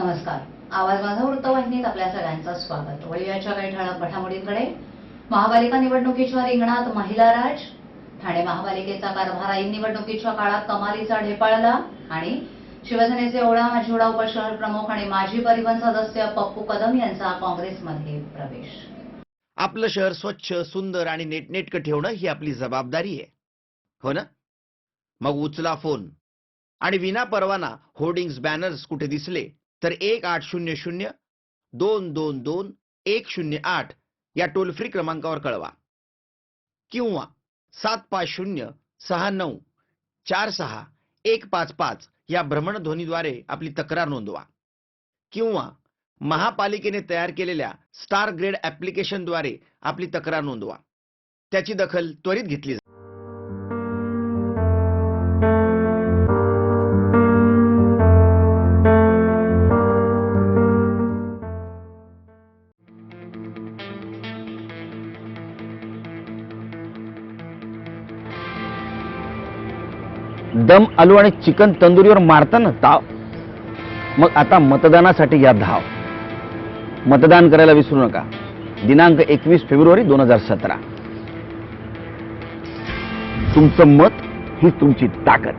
नमस्कार. आवाज माझा वृत्तवाहिनीत आपल्या सगळ्यांचं स्वागत. वळूयाच्या काही ठळक घडामोडींकडे. महापालिका निवडणुकीच्या रिंगणात महिला राज. ठाणे महापालिकेचा कारभार ऐन निवडणुकीच्या काळात कमालीचा ढेपाळला. आणि शिवसेनेचे ओढा माजिवडा उपशहर प्रमुख आणि माजी परिवहन सदस्य पप्पू कदम यांचा काँग्रेसमध्ये प्रवेश. आपलं शहर स्वच्छ, सुंदर आणि नेटनेटकं ठेवणं ही आपली जबाबदारी आहे, हो ना? मग उचला फोन आणि विना परवाना होर्डिंग्स, बॅनर्स कुठे दिसले तर 1800-222-108 या टोल फ्री क्रमांकावर कळवा किंवा 7506946155 या भ्रमणध्वनीद्वारे आपली तक्रार नोंदवा किंवा महापालिकेने तयार केलेल्या स्टार ग्रेड ऍप्लिकेशनद्वारे आपली तक्रार नोंदवा. त्याची दखल त्वरित घेतली जाईल. दम आलू आणि चिकन तंदुरीवर मारताना ताव. मग आता मतदानासाठी या धाव. मतदान करायला विसरू नका. दिनांक 21 फेब्रुवारी 2017. तुमचं मत ही तुमची ताकद.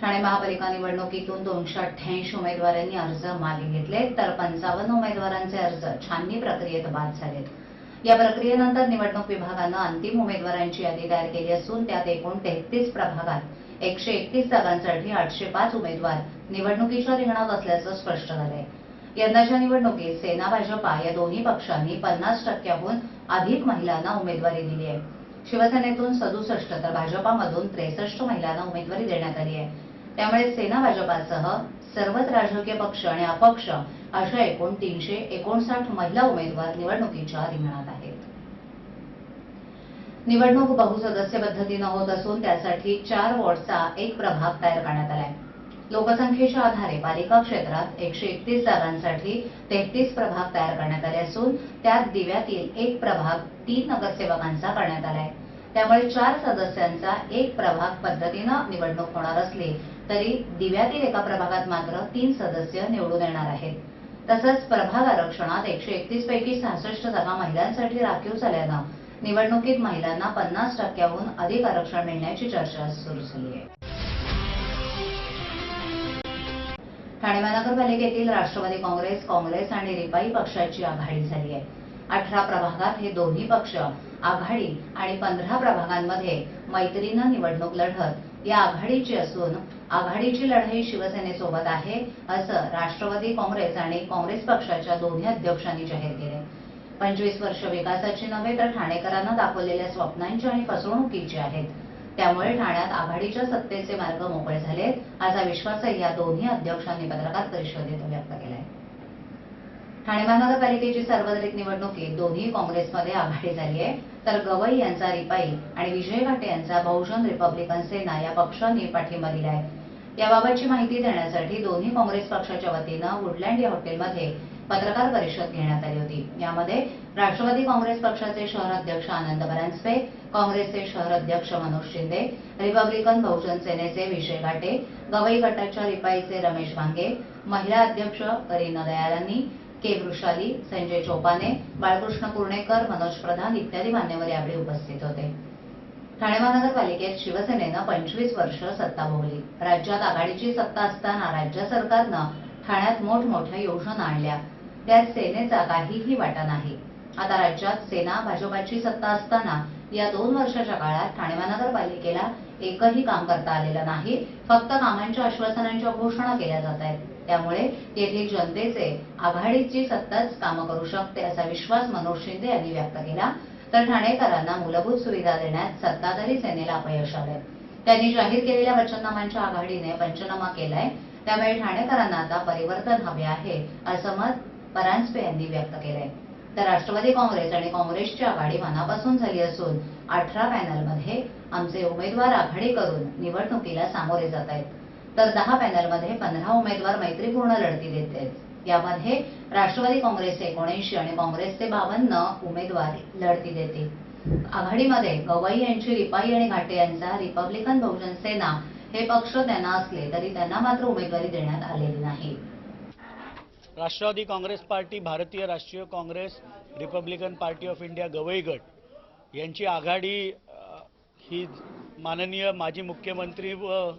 ठाणे महापालिका निवडणुकीतून 288 उमेदवारांनी अर्ज मागे घेतले, तर 55 उमेदवारांचे अर्ज छाननी प्रक्रियेत बाद झालेत. या प्रक्रियेनंतर निवडणूक विभागानं अंतिम उमेदवारांची यादी तयार केली असून त्यात एकूण 33 प्रभागात 131 जागांसाठी 805 उमेदवार निवडणुकीच्या रिंगणात असल्याचं स्पष्ट झालंय. यंदाच्या निवडणुकीत सेना भाजपा या दोन्ही पक्षांनी 50%हून अधिक महिलांना उमेदवारी दिली आहे. शिवसेनेतून 67 तर भाजपामधून 63 महिलांना उमेदवारी देण्यात आली आहे. त्यामुळे सेना भाजपासह सर्वच राजकीय पक्ष आणि अपक्ष अशा एकूण 359 महिला उमेदवार निवडणुकीच्या रिंगणात आहेत. निवडणूक बहुसदस्य पद्धतीनं होत असून त्यासाठी 4 वॉर्डचा एक प्रभाग तयार करण्यात आलाय. लोकसंख्येच्या आधारे पालिका क्षेत्रात 131 जागांसाठी 33 प्रभाग तयार करण्यात आले असून त्यात दिव्यातील एक प्रभाग 3 नगरसेवकांचा करण्यात आलाय. त्यामुळे 4 सदस्यांचा एक प्रभाग पद्धतीनं निवडणूक होणार असली तरी दिव्यातील एका प्रभागात मात्र 3 सदस्य निवडून येणार आहेत. तसंच प्रभाग आरक्षणात 131 पैकी 66 जागा महिलांसाठी राखीव झाल्यानं निवडणुकीत महिलांना 50%हून अधिक आरक्षण मिळण्याची चर्चा सुरू झाली आहे. ठाणे महानगरपालिकेतील राष्ट्रवादी काँग्रेस आणि रिपाई पक्षाची आघाडी झाली आहे. 18 प्रभागात हे दोन्ही पक्ष आघाडी आणि 15 प्रभागांमध्ये मैत्रीनं निवडणूक लढत या आघाडीची असून आघाडीची लढाई शिवसेनेसोबत आहे असं राष्ट्रवादी काँग्रेस आणि काँग्रेस पक्षाच्या दोन्ही अध्यक्षांनी जाहीर केले. 25 वर्ष विकासाची नव्हे तर ठाणेकरांना दाखवलेल्या स्वप्नांची आणि फसवणुकीची आहेत. त्यामुळे ठाण्यात आघाडीच्या सत्तेचे मार्ग मोकळे झालेत असा विश्वासही या दोन्ही अध्यक्षांनी पत्रकार परिषदेत व्यक्त केलाय. ठाणे महानगरपालिकेची सार्वत्रिक निवडणुकीत दोन्ही काँग्रेसमध्ये आघाडी झाली आहे, तर गवई यांचा रिपाई आणि विजय घाटे यांचा बहुजन रिपब्लिकन सेना या पक्षांनी पाठिंबा दिला आहे. याबाबतची माहिती देण्यासाठी दोन्ही काँग्रेस पक्षाच्या वतीनं वुडलँड या हॉटेलमध्ये पत्रकार परिषद घेण्यात आली होती. यामध्ये राष्ट्रवादी काँग्रेस पक्षाचे शहर अध्यक्ष आनंद बरांजपे, काँग्रेसचे शहर अध्यक्ष मनोज शिंदे, रिपब्लिकन बहुजन सेनेचे विजय घाटे, गवई गटाच्या रिपाईचे रमेश भांगे, महिला अध्यक्ष करीना दयालानी, के वृषाली, संजय चोपाने, बाळकृष्ण कुर्णेकर, मनोज प्रधान इत्यादी मान्यवर यावेळी उपस्थित होते. ठाणे महानगरपालिकेत शिवसेनेनं 25 वर्ष सत्ता भोगली. राज्यात आघाडीची सत्ता असताना राज्य सरकारनं ठाण्यात मोठमोठ्या योजना आणल्या, त्यात सेनेचा काहीही वाटा नाही. आता राज्यात सेना भाजपाची सत्ता असताना या 2 वर्षाच्या काळात ठाणे महानगरपालिकेला एकही काम करता आलेलं नाही. फक्त कामांच्या आश्वासनांच्या घोषणा केल्या जात आहेत. त्यामुळे येथील जनतेचे आघाडीची सत्ताच कामं करू शकते असा विश्वास मनोज शिंदे यांनी व्यक्त केला. तर ठाणेकरांना मूलभूत सुविधा देण्यात सत्ताधारी सेनेला अपयश आलंय. त्यांनी जाहीर केलेल्या वचननाम्यांच्या आघाडीने पंचनामा केलाय. त्यामुळे ठाणेकरांना आता परिवर्तन हवे आहे असं मत परांजपे यांनी व्यक्त केलंय. तर राष्ट्रवादी काँग्रेस आणि काँग्रेसची आघाडी मनापासून झाली असून 18 पॅनलमध्ये आमचे उमेदवार आघाडी करून निवडणुकीला सामोरे जात आहेत, तर 10 पॅनलमध्ये 15 उमेदवार मैत्रीपूर्ण लढती देत आहेत. यामध्ये राष्ट्रवादी काँग्रेसचे 79 आणि काँग्रेसचे 52 उमेदवार लढती देतील. आघाडीमध्ये गवई यांची रिपाई आणि घाटे यांचा रिपब्लिकन बहुजन सेना हे पक्ष त्यांना असले तरी त्यांना मात्र उमेदवारी देण्यात आलेली नाही. राष्ट्रवादी काँग्रेस पार्टी, भारतीय राष्ट्रीय Congress, Republican party of India Gavai गट यांची आघाडी ही माननीय माजी मुख्यमंत्री व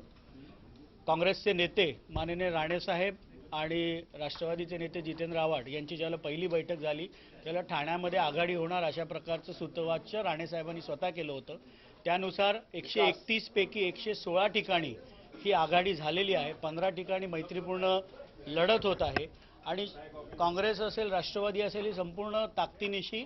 काँग्रेसचे नेते माननीय राणेसाहेब आणि राष्ट्रवादीचे नेते जितेंद्र आव्हाड यांची ज्याला पहिली बैठक झाली त्याला ठाण्यामध्ये आघाडी होणार अशा प्रकारचं सूत्रवाच्य राणेसाहेबांनी स्वतः केलं होतं. त्यानुसार 131 पैकी 116 ठिकाणी ही आघाडी झालेली आहे. 15 ठिकाणी मैत्रीपूर्ण लढत होत आहे आणि काँग्रेस असेल, राष्ट्रवादी असेल, ही संपूर्ण ताकदीनिशी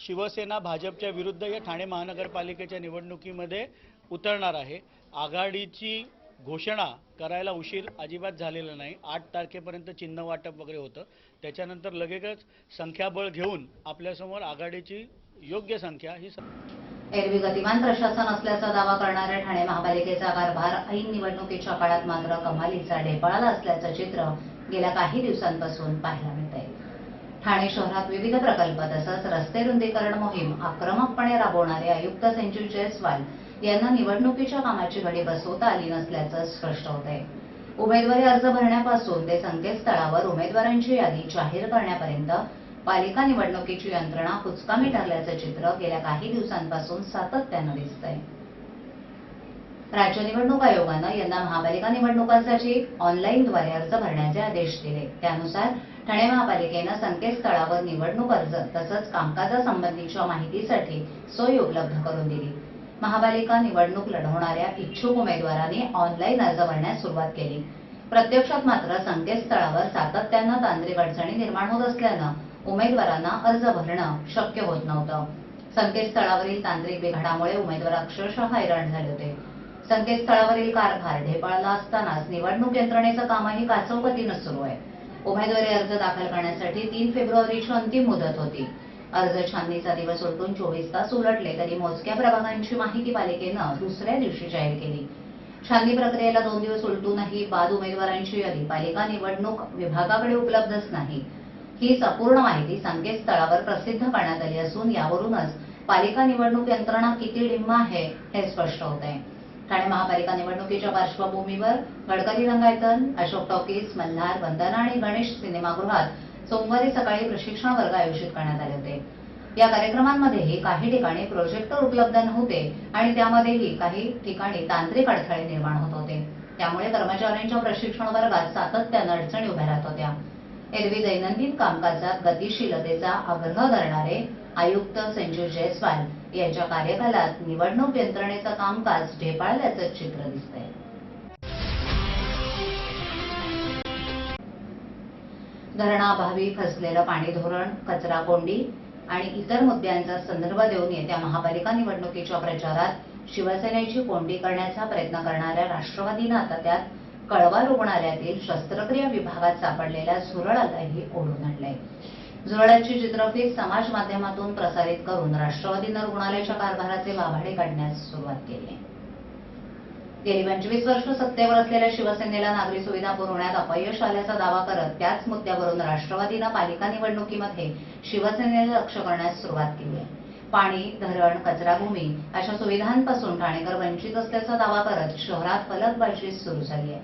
शिवसेना भाजपच्या विरुद्ध या ठाणे महानगरपालिकेच्या निवडणुकीमध्ये उतरणार आहे. आघाडीची घोषणा करायला उशीर अजिबात झालेला नाही. 8 तारखेपर्यंत चिन्ह वाटप वगैरे होतं. त्याच्यानंतर लगेचच संख्याबळ घेऊन आपल्यासमोर आघाडीची योग्य संख्या ही एरवी गतिमान प्रशासन असल्याचा दावा करणाऱ्या ठाणे महापालिकेचा कारभार ऐन निवडणुकीच्या काळात मात्र कमालीचा ढेपाळाला असल्याचं चित्र गेल्या काही दिवसांपासून पाहायला मिळतंय. ठाणे शहरात विविध प्रकल्प तसंच रस्ते रुंदीकरण मोहीम आक्रमकपणे राबवणारे आयुक्त संजीव जयस्वाल यांना निवडणुकीच्या कामाची घडी बसवता आली नसल्याचं स्पष्ट होतंय. उमेदवारी अर्ज भरण्यापासून ते संकेतस्थळावर उमेदवारांची यादी जाहीर करण्यापर्यंत पालिका निवडणुकीची यंत्रणा कुचकामी ठरल्याचं चित्र गेल्या काही दिवसांपासून सातत्यानं दिसतंय. राज्य निवडणूक आयोगानं यंदा महापालिका निवडणुकांसाठी ऑनलाईनद्वारे अर्ज भरण्याचे आदेश दिले. त्यानुसार ठाणे महापालिकेनं संकेतस्थळावर निवडणूक अर्ज तसंच कामकाजासंबंधीच्या माहितीसाठी सोय उपलब्ध करून दिली. महापालिका निवडणूक लढवणाऱ्या इच्छुक उमेदवारांनी ऑनलाईन अर्ज भरण्यास सुरुवात केली. प्रत्यक्षात मात्र संकेतस्थळावर सातत्यानं तांत्रिक अडचणी निर्माण होत असल्यानं उमेदवारांना अर्ज भरणं शक्य होत नव्हतं. संकेतस्थळावरील तांत्रिक बिघाडामुळे उमेदवार अक्षरशः हैराण झाले होते. संकेतस्थळावरील कारभार ढेपाळला असतानाच निवडणूक यंत्रणेचं कामही काचवकतीनं सुरू आहे. उमेदवारी अर्ज दाखल करण्यासाठी 3 फेब्रुवारीची अंतिम मुदत होती. अर्ज छाननीचा दिवस उलटून 24 तास उलटले तरी मोजक्या प्रभागांची माहिती पालिकेनं दुसऱ्या दिवशी जाहीर केली. छाननी प्रक्रियेला 2 दिवस उलटूनही बाद उमेदवारांची यादी पालिका निवडणूक विभागाकडे उपलब्धच नाही. हीच अपूर्ण माहिती संकेतस्थळावर प्रसिद्ध करण्यात आली असून यावरूनच पालिका निवडणूक यंत्रणा किती डिम्म आहे हे स्पष्ट होत आहे. ठाणे महापालिका निवडणुकीच्या पार्श्वभूमीवर गडकरी रंगायतन, अशोक टॉकीज, मल्हार, वंदना आणि गणेश सिनेमागृहात सोमवारी सकाळी प्रशिक्षण वर्ग आयोजित करण्यात आले होते. या कार्यक्रमांमध्येही काही ठिकाणी प्रोजेक्टर उपलब्ध नव्हते आणि त्यामध्येही काही ठिकाणी तांत्रिक अडथळे निर्माण होत होते. त्यामुळे कर्मचाऱ्यांच्या प्रशिक्षण वर्गात सातत्यानं अडचणी उभ्या राहत होत्या. एरवी दैनंदिन कामकाजात गतिशीलतेचा आग्रह धरणारे आयुक्त संजीव जयस्वाल यांच्या कार्यकालात निवडणूक यंत्रणेचं कामकाज ढेपाळल्याचं चित्र दिसतंय. धरणाअभावी फसलेलं पाणी धोरण, कचरा कोंडी आणि इतर मुद्द्यांचा संदर्भ देऊन येत्या महापालिका निवडणुकीच्या प्रचारात शिवसेनेची कोंडी करण्याचा प्रयत्न करणाऱ्या राष्ट्रवादीनं आता त्यात कळवा रुग्णालयातील शस्त्रक्रिया विभागात सापडलेल्या झुरळालाही ओढून आणलंय. झुरळाची चित्रफीत समाज माध्यमातून प्रसारित करून राष्ट्रवादीनं रुग्णालयाच्या कारभाराचे वाभाडे काढण्यास सुरुवात केली. गेली 25 वर्ष सत्तेवर असलेल्या शिवसेनेला नागरी सुविधा पुरवण्यात अपयश आल्याचा दावा करत त्याच मुद्द्यावरून राष्ट्रवादीनं पालिका निवडणुकीमध्ये शिवसेनेला लक्ष्य करण्यास सुरुवात केली आहे. पाणी, धरण, कचराभूमी अशा सुविधांपासून ठाणेकर वंचित असल्याचा दावा करत शहरात फलकबाजी सुरू झाली आहे.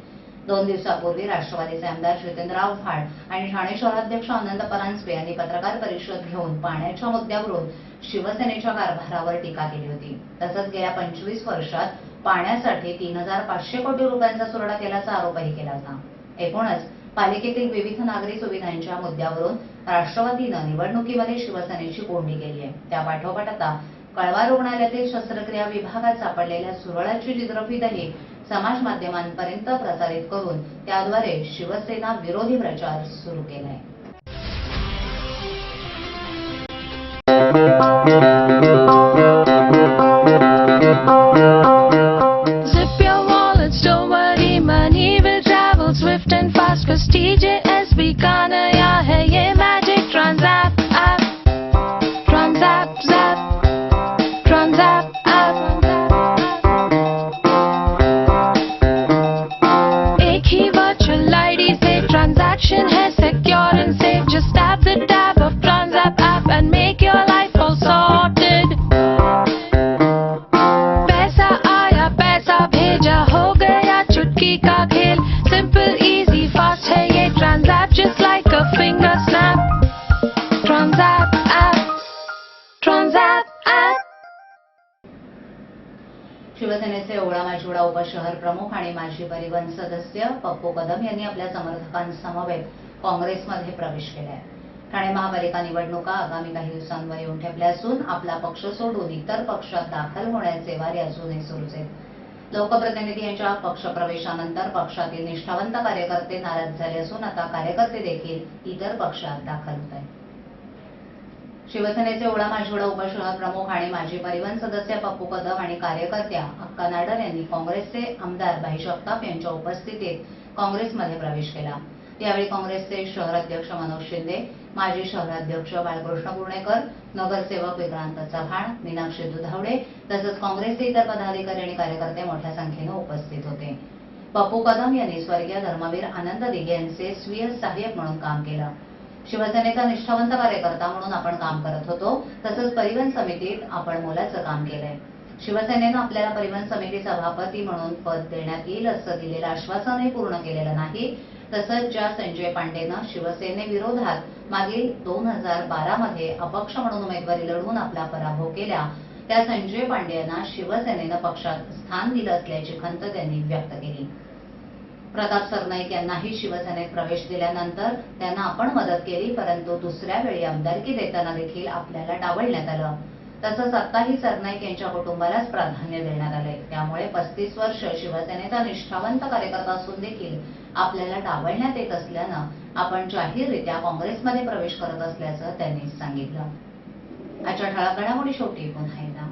2 दिवसापूर्वी राष्ट्रवादीचे आमदार जितेंद्र आव्हाड आणि ठाणे शहराध्यक्ष आनंद परांजपे यांनी पत्रकार परिषद घेऊन पाण्याच्या मुद्द्यावरून शिवसेनेच्या कारभारावर टीका केली होती. तसंच गेल्या 25 वर्षात पाण्यासाठी 3,500 कोटी रुपयांचा सुरडा केल्याचा आरोपही केला होता. एकूणच पालिकेतील विविध नागरी सुविधांच्या मुद्द्यावरून राष्ट्रवादीनं निवडणुकीमध्ये शिवसेनेची कोंडी केली आहे. त्यापाठोपाठ आता कळवा रुग्णालयातील शस्त्रक्रिया विभागात सापडलेल्या झुरळाची चित्रफीतही समाज माध्यमांपर्यंत प्रसारित करून त्याद्वारे शिवसेना विरोधी प्रचार सुरू केलाय. Zip your wallets, don't worry, money will travel swift and fast. 'Cause TJSB का नया है ये magic Transapp app. Transapp zap, Transapp app. एक ही virtual ID से transaction simple, easy, fast है ये Transapp, just like a finger snap. Transapp app. Transapp app. शिवसेनेचे ओळा माजिवडा उपशहर प्रमुख आणि माजी परिवहन सदस्य पप्पू कदम यांनी आपल्या समर्थकांसमवेत काँग्रेसमध्ये प्रवेश केलाय. ठाणे महापालिका निवडणुका आगामी काही दिवसांवर येऊन ठेपल्या असून आपला पक्ष सोडून इतर पक्षात दाखल होण्याचे वारे अजूनही सुरूच आहेत. लोकप्रतिनिधी यांच्या पक्षप्रवेशानंतर पक्षातील निष्ठावंत कार्यकर्ते नाराज झाले असून आता कार्यकर्ते देखील इतर पक्षात दाखल होत आहेत. शिवसेनेचे ओळा माजिवडा उपशहर प्रमुख आणि माजी परिवहन सदस्य पप्पू कदम आणि कार्यकर्त्या अक्का नाडर यांनी काँग्रेसचे आमदार भाई जगताप यांच्या उपस्थितीत काँग्रेसमध्ये प्रवेश केला. यावेळी काँग्रेसचे शहराध्यक्ष मनोज शिंदे, माजी शहराध्यक्ष बाळकृष्ण पुणेकर, नगरसेवक विक्रांत चव्हाण, मीनाक्षी दुधावडे तसंच काँग्रेसचे इतर पदाधिकारी आणि कार्यकर्ते मोठ्या संख्येनं उपस्थित होते. पप्पू कदम यांनी स्वर्गीय धर्मवीर आनंद दिघे यांचे स्वीय सहाय्यक म्हणून काम केलं. शिवसेनेचा निष्ठावंत कार्यकर्ता म्हणून आपण काम करत होतो. तसंच परिवहन समितीत आपण मोलाचं काम केलंय. शिवसेनेनं आपल्याला परिवहन समिती सभापती म्हणून पद देण्यात येईल असं दिलेलं आश्वासनही पूर्ण केलेलं नाही. तसंच ज्या संजय पांडेनं शिवसेनेविरोधात मागील 2012 मध्ये अपक्ष म्हणून उमेदवारी लढवून आपला पराभव केला, त्या संजय पांडे यांना शिवसेनेनं पक्षात स्थान दिलं असल्याची खंत त्यांनी व्यक्त केली. प्रताप सरनाईक यांनाही शिवसेनेत प्रवेश दिल्यानंतर त्यांना आपण मदत केली, परंतु दुसऱ्या वेळी आमदारकी देताना देखील आपल्याला डावलण्यात आलं. तसंच आत्ताही सरनाईक यांच्या कुटुंबालाच प्राधान्य देण्यात आले. त्यामुळे 35 वर्ष शिवसेनेचा निष्ठावंत कार्यकर्ता असून देखील आपल्याला डावलण्यात येत असल्यानं आपण जाहीररित्या काँग्रेसमध्ये प्रवेश करत असल्याचं त्यांनी सांगितलं. आजच्या ठळक घडामोडी शेवटी पुन्हा एकदा.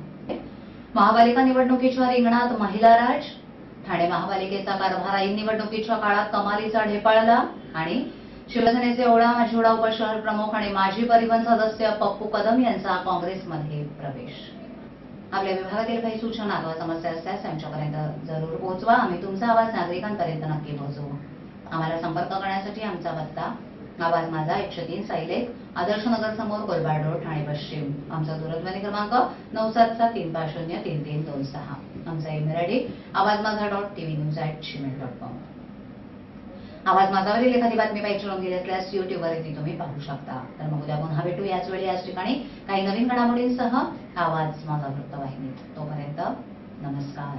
महापालिका निवडणुकीच्या रिंगणात महिला राज, ठाणे महापालिकेचा कारभार ऐन निवडणुकीच्या काळात कमालीचा ढेपाळला आणि शिवसेनेचे ओळा माजिवडा उपशहर प्रमुख आणि माजी परिवहन सदस्य पप्पू कदम यांचा काँग्रेसमध्ये प्रवेश. आपल्या विभागातील काही सूचना अथवा समस्या असल्यास आमच्यापर्यंत जरूर पोहोचवा. आम्ही तुमचा आवाज नागरिकांपर्यंत नक्की पोहोचवू. आम्हाला संपर्क करण्यासाठी आमचा पत्ता आवाज माझा 103 साईलेक, आदर्श नगर समोर, कोलबाड रोड, ठाणे पश्चिम. आमचा दूरध्वनी क्रमांक 9773503326. आमचा ईमेल आयडी awazmaza.tvnews@gmail.com. आवाज माझावरील एखादी बातमी पाहिजे गेली असल्यास युट्यूबवरती तुम्ही पाहू शकता. तर मग उद्या पुन्हा भेटू याच वेळी याच ठिकाणी काही नवीन घडामोडींसह आवाज माझा वृत्तवाहिनीत. तोपर्यंत नमस्कार.